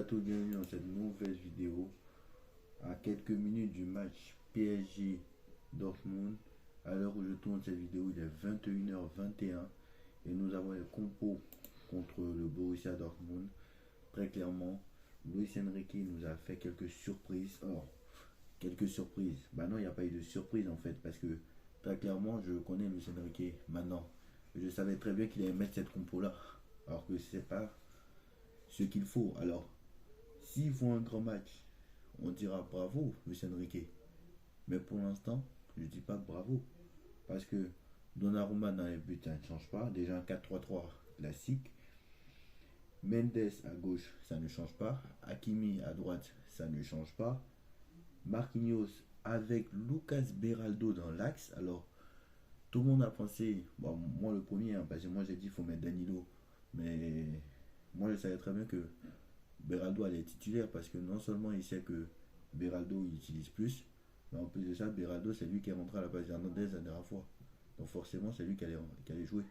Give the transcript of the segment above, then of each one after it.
tous, bienvenue dans cette nouvelle vidéo. À quelques minutes du match PSG Dortmund, à l'heure où je tourne cette vidéo, il est 21h21 et nous avons les compos contre le Borussia Dortmund. Très clairement, Luis Enrique nous a fait quelques surprises. Alors, quelques surprises. Bah non, il n'y a pas eu de surprise en fait, parce que très clairement, je connais Luis Enrique maintenant. Je savais très bien qu'il allait mettre cette compo là, alors que c'est pas ce qu'il faut. Alors, s'ils font un grand match, on dira bravo, Luis Enrique. Mais pour l'instant, je ne dis pas bravo. Parce que Donnarumma dans les buts, ça ne change pas. Déjà un 4-3-3 classique. Mendes à gauche, ça ne change pas. Hakimi à droite, ça ne change pas. Marquinhos avec Lucas Beraldo dans l'axe. Alors, tout le monde a pensé, bon, moi le premier, parce que moi j'ai dit qu'il faut mettre Danilo. Mais moi je savais très bien que Beraldo allait être titulaire parce que non seulement il sait que Beraldo il utilise plus, mais en plus de ça, Beraldo c'est lui qui est rentré à la base d'Hernandez la dernière fois. Donc forcément c'est lui qui allait jouer.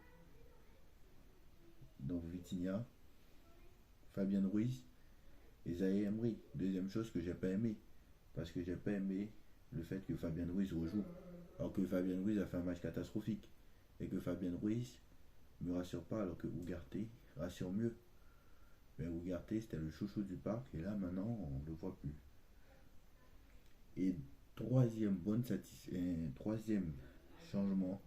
Donc Vitinha, Fabien Ruiz et Zaïre Emery. Deuxième chose que j'ai pas aimé, parce que j'ai pas aimé le fait que Fabien Ruiz rejoue. Alors que Fabien Ruiz a fait un match catastrophique. Et que Fabien Ruiz ne me rassure pas alors que Ugarte rassure mieux. Mais Ugarte c'était le chouchou du parc et là maintenant on ne le voit plus. Et troisième changement,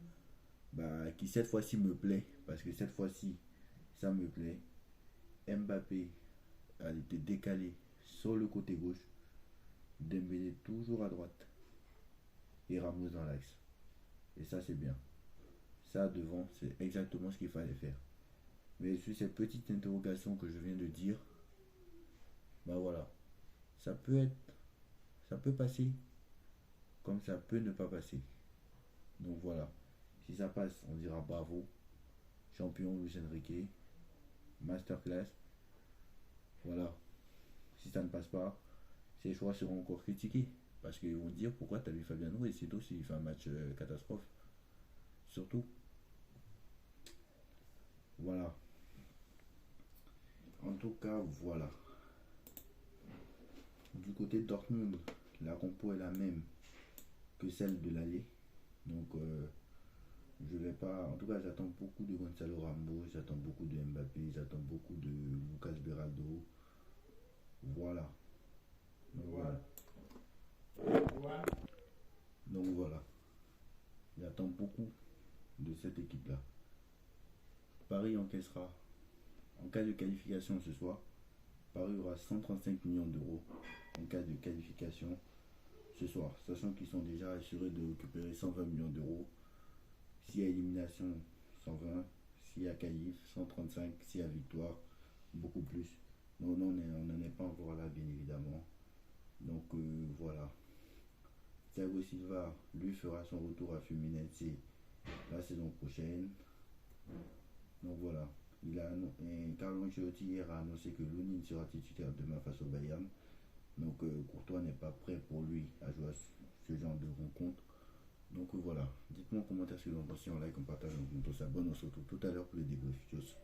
qui cette fois-ci me plaît, parce que cette fois-ci ça me plaît. Mbappé a été décalé sur le côté gauche, Dembélé toujours à droite et Ramos dans l'axe. Et ça c'est bien. Ça devant, c'est exactement ce qu'il fallait faire. Mais sur cette petite interrogation que je viens de dire, voilà, ça peut passer comme ça peut ne pas passer. Donc voilà, si ça passe, on dira bravo, champion Luis Enrique, masterclass. Voilà, si ça ne passe pas, ses choix seront encore critiqués. Parce qu'ils vont dire pourquoi tu as vu Fabien Ruiz, et surtout s'il fait un match catastrophe. Surtout. Voilà. En tout cas, voilà. Du côté de Dortmund, la compo est la même que celle de l'aller. Donc, je vais pas. En tout cas, j'attends beaucoup de Gonzalo Ramos, j'attends beaucoup de Mbappé, j'attends beaucoup de Lucas Beraldo. Voilà. Donc voilà. Donc voilà. J'attends beaucoup de cette équipe-là. Paris encaissera, en cas de qualification ce soir, Paris aura 135 millions d'euros en cas de qualification ce soir, sachant qu'ils sont déjà assurés de récupérer 120 millions d'euros. S'il y a élimination, 120. S'il y a qualif, 135. S'il y a victoire, beaucoup plus. Donc on n'en est pas encore là, bien évidemment. Donc voilà. Thiago Silva, lui, fera son retour à Fluminense la saison prochaine. Donc voilà. Carlo Ancelotti hier a annoncé que Lunin sera titulaire demain face au Bayern. Donc Courtois n'est pas prêt pour lui à jouer à ce genre de rencontre. Donc voilà. Dites-moi en commentaire ce que vous en pensez, en like, en partage, on s'abonne, on se retrouve tout à l'heure pour le débrief. Tchuss.